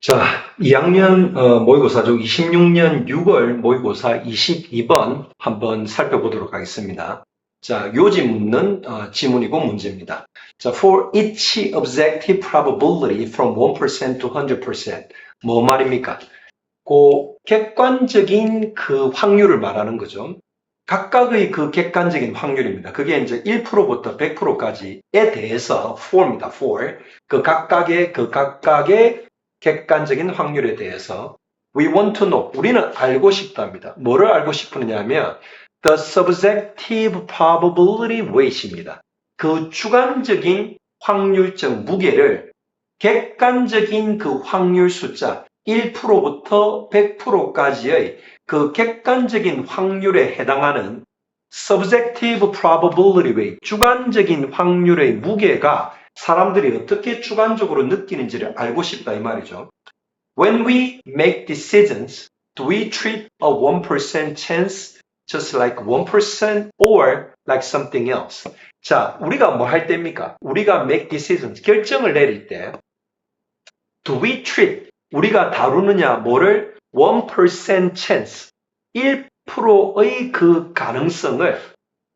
자, 2학년 모의고사죠. 26년 6월 모의고사 22번 한번 살펴보도록 하겠습니다. 자, 요지 묻는 지문이고 문제입니다. 자, for each objective probability from 1% to 100%. 뭐 말입니까? 그 객관적인 그 확률을 말하는 거죠. 각각의 그 객관적인 확률입니다. 그게 이제 1%부터 100%까지에 대해서 for입니다. for. 그 각각의 객관적인 확률에 대해서 we want to know. 우리는 알고 싶답니다. 뭐를 알고 싶으냐 하면 the subjective probability weight입니다. 그 주관적인 확률적 무게를 객관적인 그 확률 숫자 1%부터 100%까지의 그 객관적인 확률에 해당하는 subjective probability weight, 주관적인 확률의 무게가 사람들이 어떻게 주관적으로 느끼는지를 알고 싶다 이 말이죠. When we make decisions, do we treat a 1% chance just like 1% or like something else? 자, 우리가 뭐 할 때입니까? 우리가 make decisions, 결정을 내릴 때 do we treat, 우리가 다루느냐 뭐를 1% chance, 1%의 그 가능성을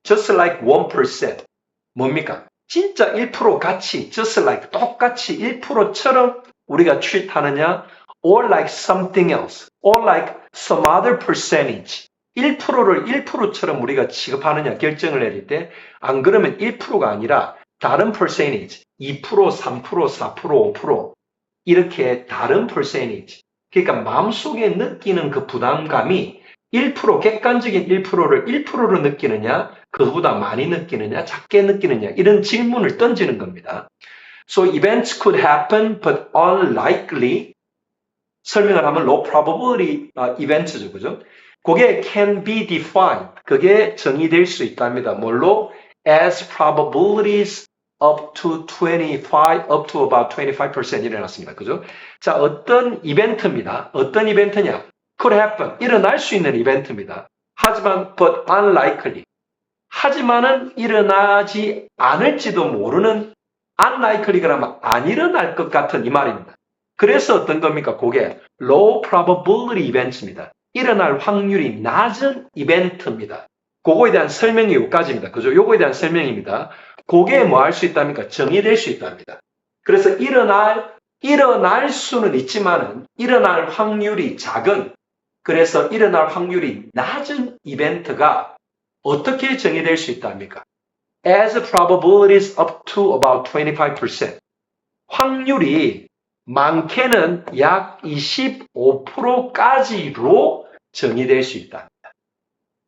just like 1%, 뭡니까? 진짜 1% 같이, just like, 똑같이 1%처럼 우리가 treat 하느냐, or like something else, or like some other percentage. 1%를 1%처럼 우리가 취급하느냐 결정을 내릴 때, 안 그러면 1%가 아니라 다른 percentage, 2%, 3%, 4%, 5%, 이렇게 다른 percentage. 그러니까 마음속에 느끼는 그 부담감이 1%, 객관적인 1%를 1%로 느끼느냐, 그보다 많이 느끼느냐, 작게 느끼느냐, 이런 질문을 던지는 겁니다. So events could happen, but unlikely. 설명을 하면 low probability event죠, 그죠? 그게 can be defined. 그게 정의될 수 있답니다. 뭘로? As probabilities up to about 25% 일어났습니다. 그죠? 자, 어떤 이벤트입니다. 어떤 이벤트냐? could happen. 일어날 수 있는 이벤트입니다. 하지만 but unlikely. 하지만은 일어나지 않을지도 모르는 unlikely 그러면 안 일어날 것 같은 이 말입니다. 그래서 어떤 겁니까? 그게 low probability event입니다. 일어날 확률이 낮은 이벤트입니다. 그거에 대한 설명이 여기까지입니다. 그죠? 요거에 대한 설명입니다. 그게 뭐 할 수 있답니까? 정의될 수 있답니다. 그래서 일어날 수는 있지만은 일어날 확률이 작은, 그래서 일어날 확률이 낮은 이벤트가 어떻게 정의될 수 있답니까? As probabilities up to about 25%. 확률이 많게는 약 25%까지로 정의될 수 있답니다.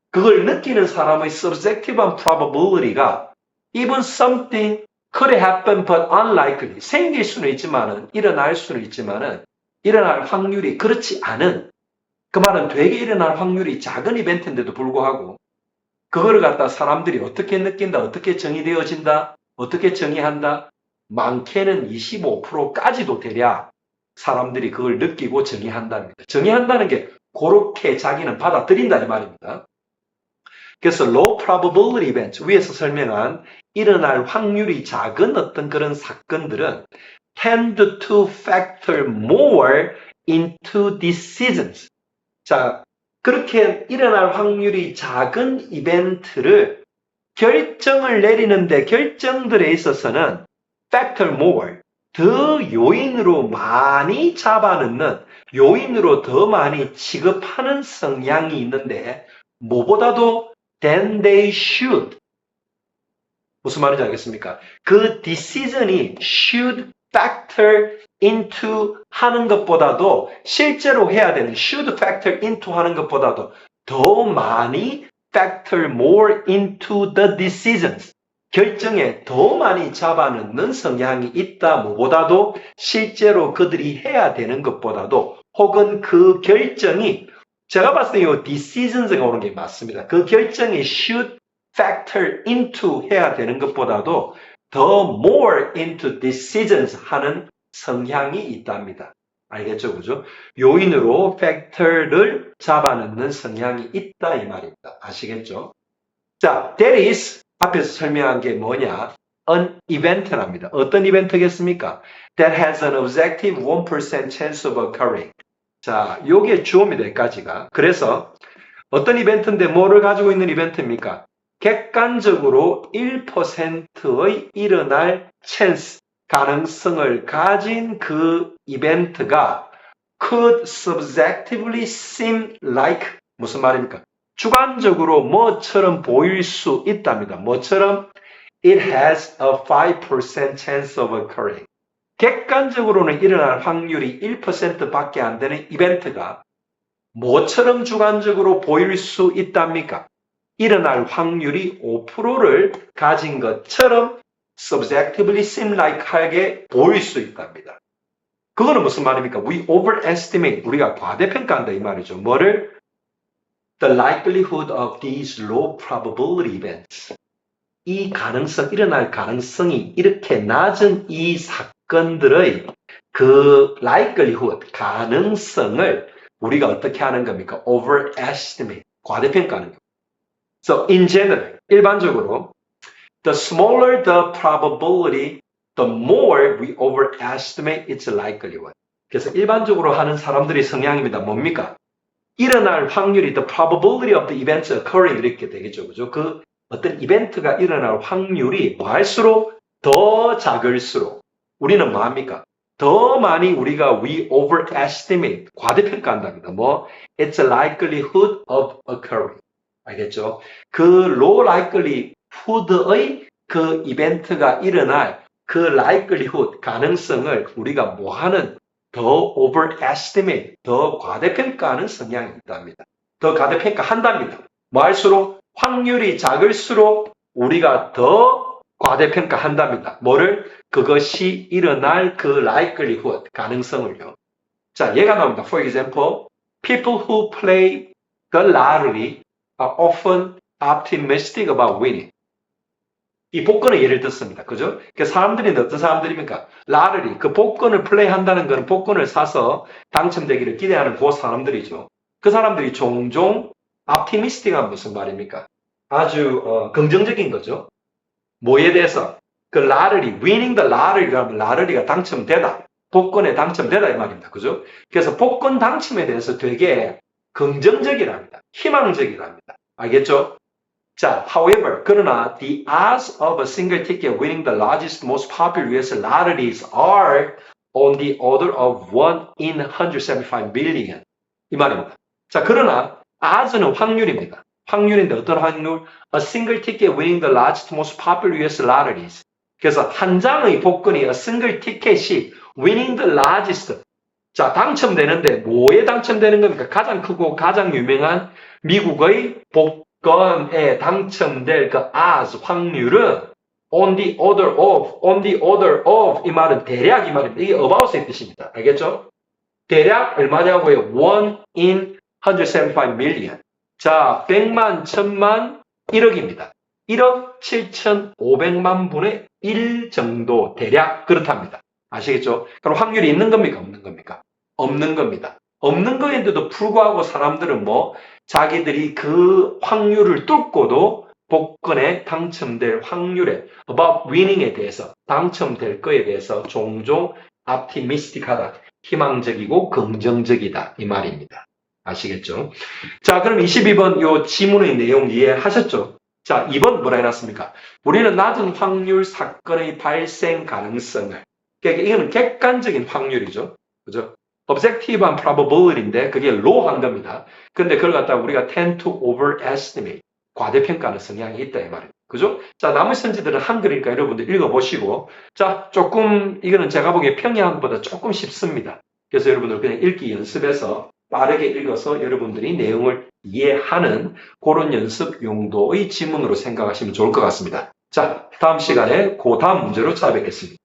그걸 느끼는 사람의 subjective한 probability가 even something could happen but unlikely. 생길 수는 있지만은, 일어날 수는 있지만은, 일어날 확률이 그렇지 않은, 그 말은 되게 일어날 확률이 작은 이벤트인데도 불구하고 그거를 갖다 사람들이 어떻게 느낀다, 어떻게 정의되어진다, 어떻게 정의한다, 많게는 25%까지도 되랴 사람들이 그걸 느끼고 정의한답니다. 정의한다는 게 그렇게 자기는 받아들인다 이 말입니다. 그래서 low probability events, 위에서 설명한 일어날 확률이 작은 어떤 그런 사건들은 tend to factor more into decisions. 자, 그렇게 일어날 확률이 작은 이벤트를 결정을 내리는데 결정들에 있어서는 factor more, 더 요인으로 많이 잡아넣는, 요인으로 더 많이 취급하는 성향이 있는데 뭐보다도 than they should. 무슨 말인지 알겠습니까? 그 decision이 should factor into 하는 것보다도 실제로 해야 되는 should factor into 하는 것보다도 더 많이 factor more into the decisions. 결정에 더 많이 잡아넣는 성향이 있다. 뭐보다도 실제로 그들이 해야 되는 것보다도 혹은 그 결정이 제가 봤을 때 이 decisions가 오는 게 맞습니다. 그 결정이 should factor into 해야 되는 것보다도 더 more into decisions 하는 성향이 있답니다. 알겠죠? 그죠? 요인으로 factor를 잡아넣는 성향이 있다 이 말입니다. 아시겠죠? 자, that is 앞에서 설명한 게 뭐냐? an event랍니다. 어떤 이벤트겠습니까? That has an objective 1% chance of occurring. 자, 요게 주어입니다. 여기까지가. 그래서 어떤 이벤트인데 뭐를 가지고 있는 이벤트입니까? 객관적으로 1%의 일어날 찬스, 가능성을 가진 그 이벤트가 could subjectively seem like 무슨 말입니까? 주관적으로 뭐처럼 보일 수 있답니다. 뭐처럼? It has a 5% chance of occurring. 객관적으로는 일어날 확률이 1%밖에 안 되는 이벤트가 뭐처럼 주관적으로 보일 수 있답니까? 일어날 확률이 5%를 가진 것처럼 subjectively seem like 하게 보일 수 있답니다. 그거는 무슨 말입니까? We overestimate, 우리가 과대평가한다 이 말이죠. 뭐를? The likelihood of these low probability events. 이 가능성, 일어날 가능성이 이렇게 낮은 이 사건들의 그 likelihood, 가능성을 우리가 어떻게 하는 겁니까? Overestimate, 과대평가하는 겁니다. So, in general, 일반적으로 the smaller the probability, the more we overestimate its likelihood. 그래서 일반적으로 하는 사람들의 성향입니다. 뭡니까? 일어날 확률이 the probability of the events occurring 이렇게 되겠죠. 그죠? 그 어떤 이벤트가 일어날 확률이 뭐 할수록 더 작을수록 우리는 뭐 합니까? 더 많이 우리가 we overestimate, 과대평가한답니다. 뭐? It's a likelihood of occurring. 알겠죠? 그 low likelihood의 그 이벤트가 일어날 그 likelihood, 가능성을 우리가 뭐 하는? 더 overestimate, 더 과대평가하는 성향이 있답니다. 더 과대평가한답니다. 뭐 할수록? 확률이 작을수록 우리가 더 과대평가한답니다. 뭐를? 그것이 일어날 그 likelihood, 가능성을요. 자, 얘가 나옵니다. For example, people who play the lottery are often optimistic about winning. 이 복권의 예를 듣습니다. 그죠? 그 사람들이 어떤 사람들입니까? 라르리, 그 복권을 플레이한다는 건 복권을 사서 당첨되기를 기대하는 그 사람들이죠. 그 사람들이 종종 optimistic한 무슨 말입니까? 아주 긍정적인 거죠. 뭐에 대해서? 그 라르리, winning the lottery가 하면 라르리가 당첨되다. 복권에 당첨되다 이 말입니다. 그죠? 그래서 복권 당첨에 대해서 되게 긍정적이랍니다. 희망적이랍니다. 알겠죠? 자, however, 그러나 the odds of a single ticket winning the largest, most popular US lotteries are on the order of 1 in 175 million. 이 말입니다. 자, 그러나 odds는 확률입니다. 확률인데 어떤 확률? A single ticket winning the largest, most popular US lotteries. 그래서 한 장의 복권이 a single ticket이 winning the largest. 자, 당첨되는데 뭐에 당첨되는 겁니까? 가장 크고 가장 유명한 미국의 복권에 당첨될 그 odds, 확률은 on the order of 이 말은 대략 이 말입니다. 이게 about의 뜻입니다. 알겠죠? 대략 얼마냐고요? 1 in 175 million. 자, 100만, 1000만, 1억입니다. 1억 7,500만 분의 1 정도 대략 그렇답니다. 아시겠죠? 그럼 확률이 있는 겁니까? 없는 겁니까? 없는 겁니다. 없는 거인데도 불구하고 사람들은 뭐 자기들이 그 확률을 뚫고도 복권에 당첨될 확률에 about winning에 대해서 당첨될 거에 대해서 종종 optimistic하다. 희망적이고 긍정적이다. 이 말입니다. 아시겠죠? 자, 그럼 22번 요 지문의 내용 이해하셨죠? 자, 2번 뭐라 해놨습니까? 우리는 낮은 확률 사건의 발생 가능성을, 그러니까 이거는 객관적인 확률이죠. 그죠? objective한 probability인데 그게 low한 겁니다. 근데 그걸 갖다가 우리가 tend to overestimate, 과대평가하는 성향이 있다 이 말이에요. 그죠? 자, 나머지 선지들은 한글이니까 여러분들 읽어보시고, 자, 조금 이거는 제가 보기에 평양보다 조금 쉽습니다. 그래서 여러분들 그냥 읽기 연습해서 빠르게 읽어서 여러분들이 내용을 이해하는 그런 연습 용도의 지문으로 생각하시면 좋을 것 같습니다. 자, 다음 시간에 그 다음 문제로 찾아뵙겠습니다.